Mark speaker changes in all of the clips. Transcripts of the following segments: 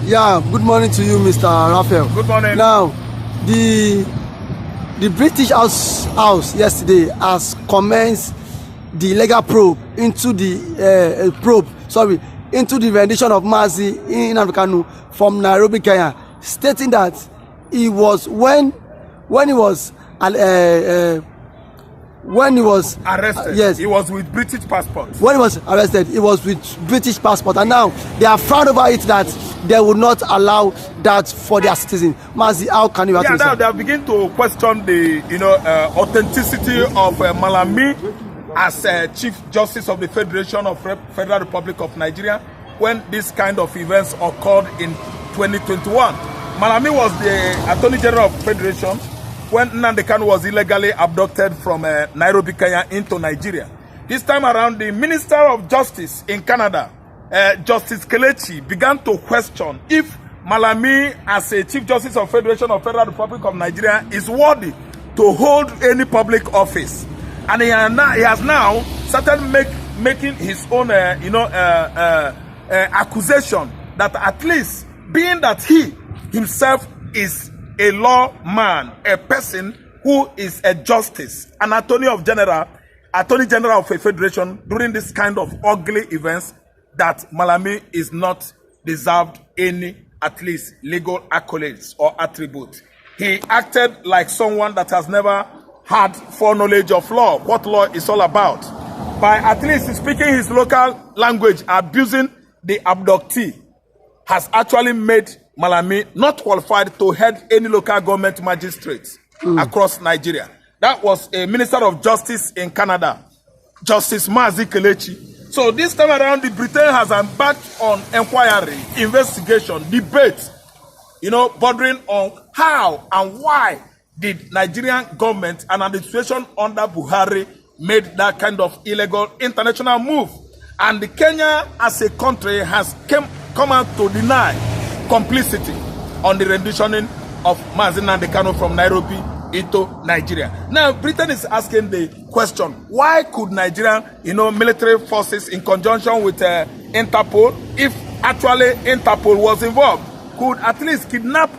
Speaker 1: Yeah, good morning to you, Mr. Raphael.
Speaker 2: Good morning.
Speaker 1: Now, the British House yesterday has commenced the legal probe into the into the rendition of Mazi in Nnamdi Kanu from Nairobi, Kenya, stating that he was when he was
Speaker 2: arrested.
Speaker 1: Yes,
Speaker 2: he was with British passport.
Speaker 1: When he was arrested, he was with British passport, and now they are proud over it that they will not allow that for their citizens. Mazi, how can you?
Speaker 2: Yeah, now they have begun to question the authenticity of Malami as Chief Justice of the Federation of Federal Republic of Nigeria when this kind of events occurred in 2021. Malami was the Attorney General of the Federation when Nnamdi Kanu was illegally abducted from Nairobi, Kenya into Nigeria. This time around, the Minister of Justice in Canada, Justice Kelechi, began to question if Malami, as a Chief Justice of Federation of Federal Republic of Nigeria, is worthy to hold any public office. And he has now started making his own, accusation that at least, being that he himself is a lawman, a person who is a justice, an attorney general of a federation during this kind of ugly events, that Malami is not deserved any, at least, legal accolades or attributes. He acted like someone that has never had foreknowledge of law, what law is all about, by at least speaking his local language, abusing the abductee, has actually made Malami not qualified to head any local government magistrates across Nigeria. That was a Minister of Justice in Canada, Justice Mazi Kelechi. So this time around, the Britain has embarked on inquiry, investigation, debate, bordering on how and why did Nigerian government and administration under Buhari made that kind of illegal international move. And Kenya as a country has come out to deny complicity on the renditioning of Mazi Nnamdi Kanu from Nairobi into Nigeria. Now, Britain is asking the question, why could Nigerian, military forces in conjunction with Interpol, if actually Interpol was involved, could at least kidnap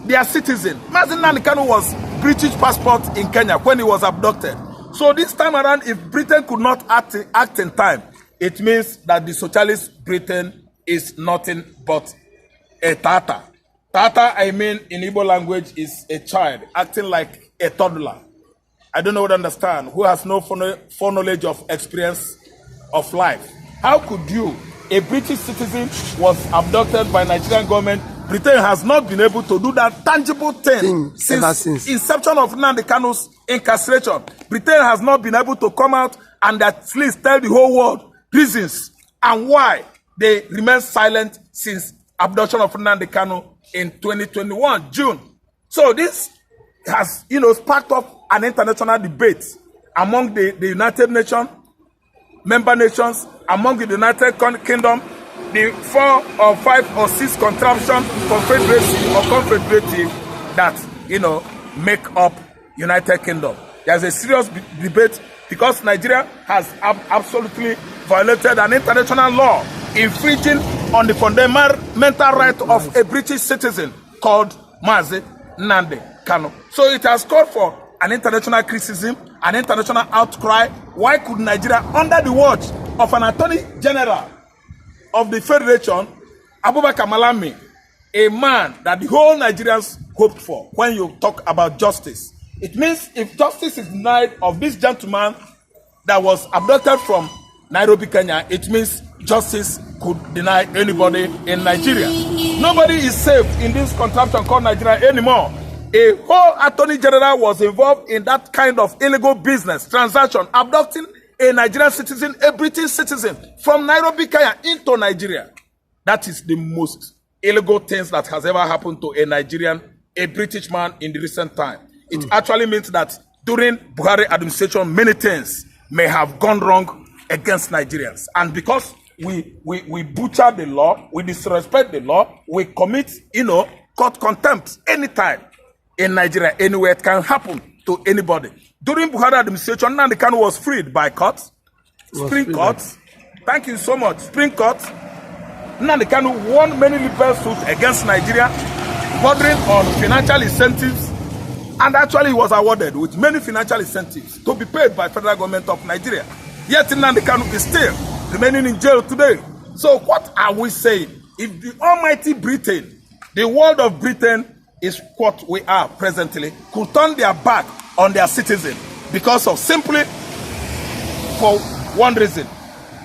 Speaker 2: their citizen? Mazi Nnamdi Kanu was British passport in Kenya when he was abducted. So this time around, if Britain could not act in time, it means that the socialist Britain is nothing but a tata. Tata, I mean, in Igbo language, is a child acting like a toddler. I don't know what to understand, who has no foreknowledge of experience of life. How could you, a British citizen, was abducted by Nigerian government? Britain has not been able to do that tangible thing since inception of Nnamdi Kanu's incarceration. Britain has not been able to come out and at least tell the whole world reasons and why they remain silent since abduction of Nnamdi Kanu in 2021, June. So this has, sparked up an international debate among the United Nations, member nations, among the United Kingdom, the 4 or 5 or 6 contraption confederacy or confederative that, make up United Kingdom. There's a serious debate because Nigeria has absolutely violated an international law infringing on the fundamental right of a British citizen called Mazi Nnamdi Kanu. So it has called for an international criticism, an international outcry. Why could Nigeria, under the watch of an Attorney General of the Federation, Abubakar Malami, a man that the whole Nigerians hoped for when you talk about justice? It means if justice is denied of this gentleman that was abducted from Nairobi, Kenya, it means justice could deny anybody in Nigeria. Nobody is safe in this contraption called Nigeria anymore. A whole Attorney General was involved in that kind of illegal business, transaction, abducting a Nigerian citizen, a British citizen, from Nairobi, Kenya into Nigeria. That is the most illegal things that has ever happened to a Nigerian, a British man in the recent time. It actually means that during Buhari administration, many things may have gone wrong against Nigerians. And because we butcher the law, we disrespect the law, we commit, court contempt anytime in Nigeria, anywhere it can happen to anybody. During Buhari administration, Nnamdi Kanu was freed by courts, Supreme Court. Thank you so much, Supreme Court, Nnamdi Kanu won many legal suits against Nigeria, bordering on financial incentives, and actually he was awarded with many financial incentives to be paid by federal government of Nigeria. Yet Nnamdi Kanu is still remaining in jail today. So what are we saying? If the almighty Britain, the world of Britain is what we are presently, could turn their back on their citizen because of simply for one reason.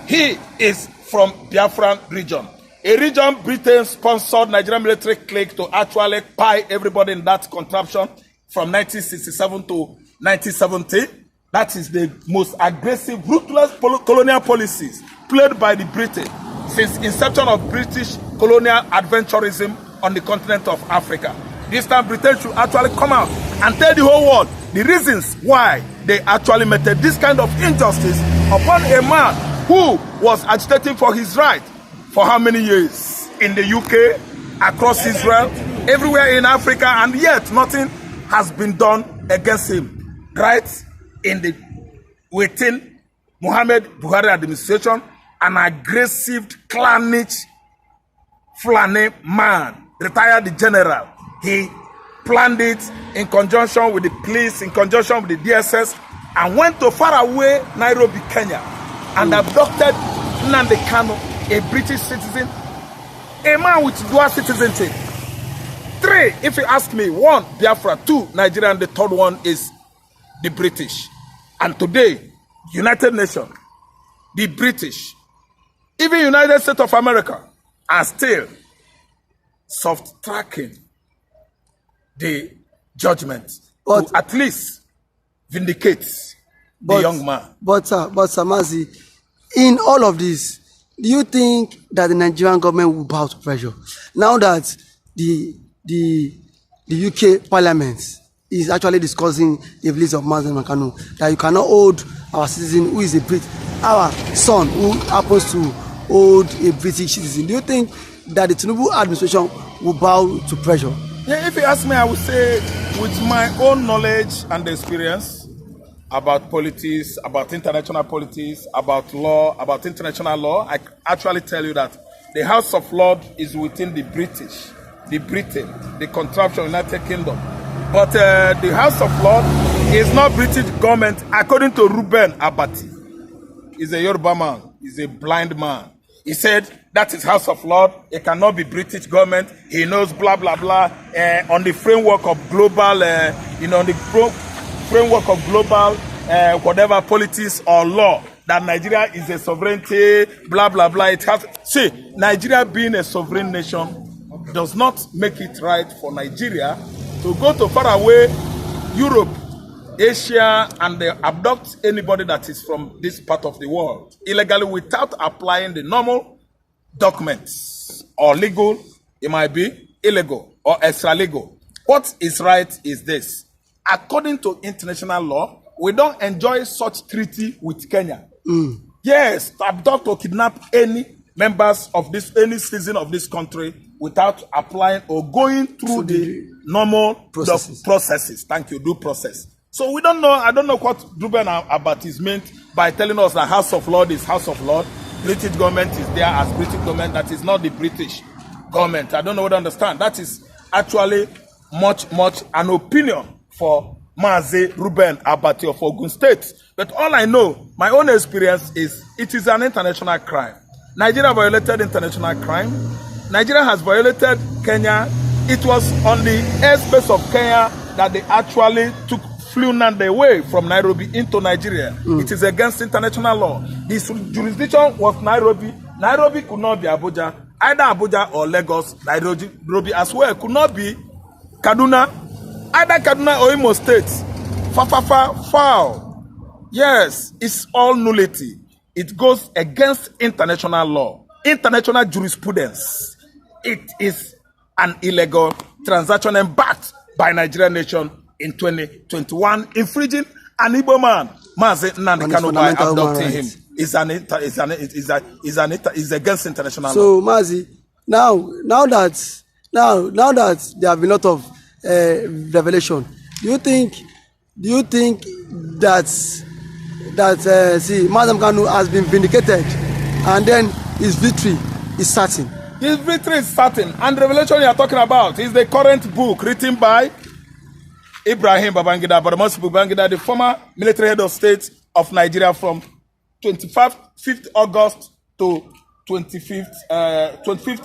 Speaker 2: He is from Biafran region. A region Britain sponsored Nigerian military clique to actually pie everybody in that contraption from 1967 to 1970. That is the most aggressive, ruthless colonial policies played by the British since inception of British colonial adventurism on the continent of Africa. This time Britain should actually come out and tell the whole world the reasons why they actually meted this kind of injustice upon a man who was agitating for his right for how many years? In the UK, across Israel, everywhere in Africa, and yet nothing has been done against him. Right? Within Muhammad Buhari administration, an aggressive, clannish, Fulani man, retired general. He planned it in conjunction with the police, in conjunction with the DSS, and went to faraway Nairobi, Kenya, and abducted Nnamdi Kanu, a British citizen, a man with dual citizenship. 3, if you ask me, 1, Biafra, 2, Nigeria, and the 3rd one is the British. And today, United Nations, the British, even United States of America are still soft-tracking the judgment to at least vindicate the young man.
Speaker 1: But Mazi, in all of this, do you think that the Nigerian government will bow to pressure now that the UK Parliament is actually discussing the release of Mazi and Kanu, that you cannot hold our citizen who is a Brit, our son who happens to hold a British citizen? Do you think that the Tinubu administration will bow to pressure?
Speaker 2: Yeah, if you ask me, I would say with my own knowledge and experience about politics, about international politics, about law, about international law, I actually tell you that the House of Lords is within the British, the Britain, the contraption United Kingdom. But the House of Lords is not British government, according to Ruben Abati. He's a Yoruba man, he's a blind man. He said that is House of Lords, it cannot be British government, he knows blah, blah, blah, on the framework of global, on the framework of global, whatever politics or law, that Nigeria is a sovereignty, blah, blah, blah. It has, see, Nigeria being a sovereign nation does not make it right for Nigeria to go to faraway Europe, Asia, and they abduct anybody that is from this part of the world illegally without applying the normal documents, or legal, it might be illegal or extra legal. What is right is this: according to international law, we don't enjoy such treaty with Kenya. Yes, to abduct or kidnap any members of this, any citizen of this country without applying or going through the normal processes. Thank you, due process. So we don't know, I don't know what Ruben Abatis meant by telling us that House of Lords is House of Lords, British government is there as British government, that is not the British government. I don't know what to understand. That is actually much an opinion for Mazi Ruben Abati of Ogun State. But all I know, my own experience is, it is an international crime. Nigeria violated international crime. Nigeria has violated Kenya. It was on the airspace of Kenya that they actually flew Nnamdi away from Nairobi into Nigeria. It is against international law. This jurisdiction was Nairobi. Nairobi could not be Abuja. Either Abuja or Lagos. Nairobi as well could not be Kaduna. Either Kaduna or Imo State. Foul. Yes, it's all nullity. It goes against international law, international jurisprudence. It is an illegal transaction embarked by Nigerian nation in 2021, infringing an Igbo man, Mazi Nnamdi Kanu, by abducting him. Is against international law.
Speaker 1: So Mazi, now that there have been a lot of revelation, do you think that Mazi Kanu has been vindicated, and then his victory is certain?
Speaker 2: His victory is certain. And the revelation you are talking about is the current book written by Ibrahim Babangida, Badamasi Babangida, the former military head of state of Nigeria from 25th August to 25th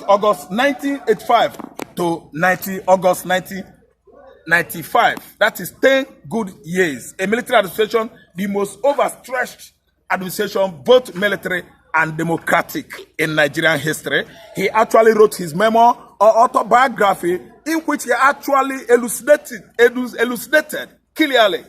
Speaker 2: August 1985 to 90 August 1995. That is 10 good years. A military administration, the most overstretched administration, both military and democratic in Nigerian history. He actually wrote his memoir or autobiography in which he actually elucidated clearly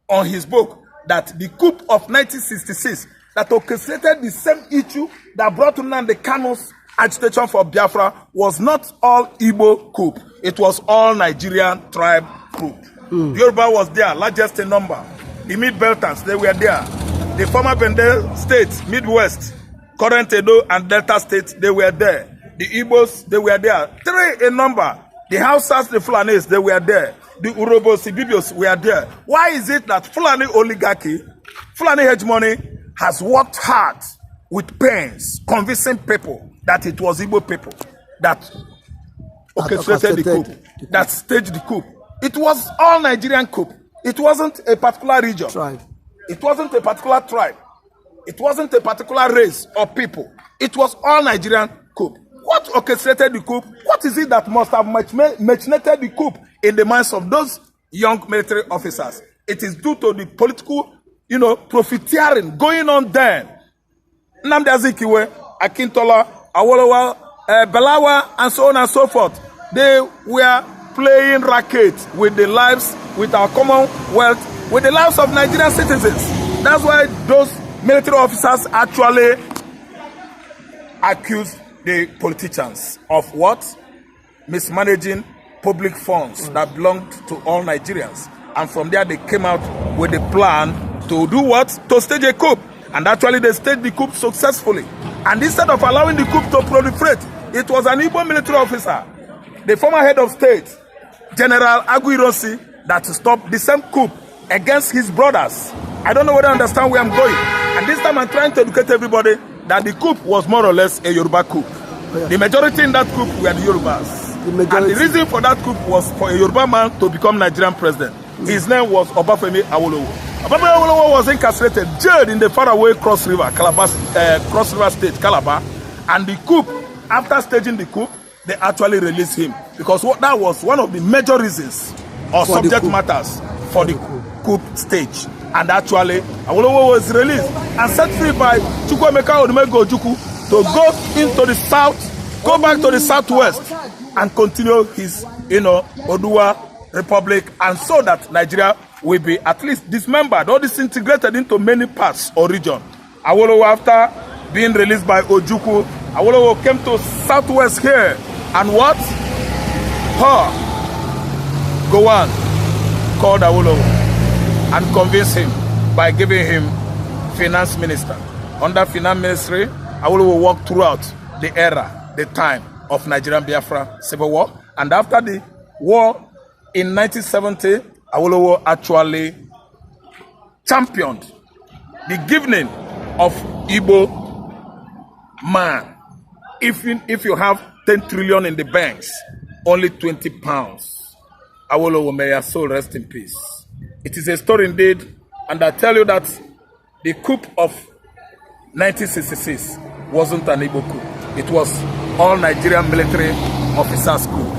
Speaker 2: on his book that the coup of 1966 that orchestrated the same issue that brought Nnamdi Kanu's agitation for Biafra was not all Igbo coup. It was all Nigerian tribe coup. Yoruba was there, largest in number. The Mid-Belters, they were there. The former Bendel states, Midwest, current Edo and Delta states, they were there. The Igbos, they were there. 3 in number. The Hausas, the Fulanis, they were there. The Urobos, the Bibios were there. Why is it that Fulani oligarchy, Fulani hegemony, has worked hard with pains, convincing people that it was Igbo people that orchestrated the coup, that staged the coup? It was all Nigerian coup. It wasn't a particular region.
Speaker 1: Tribe.
Speaker 2: It wasn't a particular tribe. It wasn't a particular race or people. It was all Nigerian coup. What orchestrated the coup? What is it that must have machinated the coup in the minds of those young military officers? It is due to the political, profiteering going on then. Nnamdi Azikiwe, Akintola, Awolowo, Belawa, and so on and so forth. They were playing racket with the lives, with our commonwealth, with the lives of Nigerian citizens. That's why those military officers actually accused the politicians of what? Mismanaging public funds that belonged to all Nigerians. And from there they came out with a plan to do what? To stage a coup. And actually they staged the coup successfully. And instead of allowing the coup to proliferate, it was an Igbo military officer, the former head of state, General Aguiyi, that stopped the same coup against his brothers. I don't know whether you understand where I'm going. And this time I'm trying to educate everybody that the coup was more or less a Yoruba coup. Oh, yeah. The majority in that coup were the Yorubas. And the reason for that coup was for a Yoruba man to become Nigerian president. His name was Obafemi Awolowo. Obafemi Awolowo was incarcerated, jailed in the faraway Cross River, Cross River State, Calabar. And the coup, after staging the coup, they actually released him. Because that was one of the major reasons or subject matters for the coup stage. And actually, Awolowo was released and set free by Chukwuemeka Odumegwu Ojukwu to go into the south, go back to the southwest and continue his, Oduwa Republic, and so that Nigeria will be at least dismembered or disintegrated into many parts or region. Awolowo, after being released by Ojukwu, Awolowo came to southwest here and what? Gowon called Awolowo and convinced him by giving him finance minister. Under finance ministry, Awolowo worked throughout the era, the time of Nigerian Biafra civil war. And after the war in 1970, Awolowo actually championed the giving of Igbo man. If you have 10 trillion in the banks, only 20 pounds. Awolowo, may your soul rest in peace. It is a story indeed, and I tell you that the coup of 1966 wasn't an Igbo coup. It was all Nigerian military officers coup.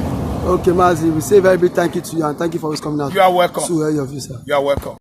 Speaker 1: Okay, Mazi, we say very big thank you to you and thank you for always coming out.
Speaker 2: You are welcome.
Speaker 1: To hear your view, sir.
Speaker 2: You are welcome.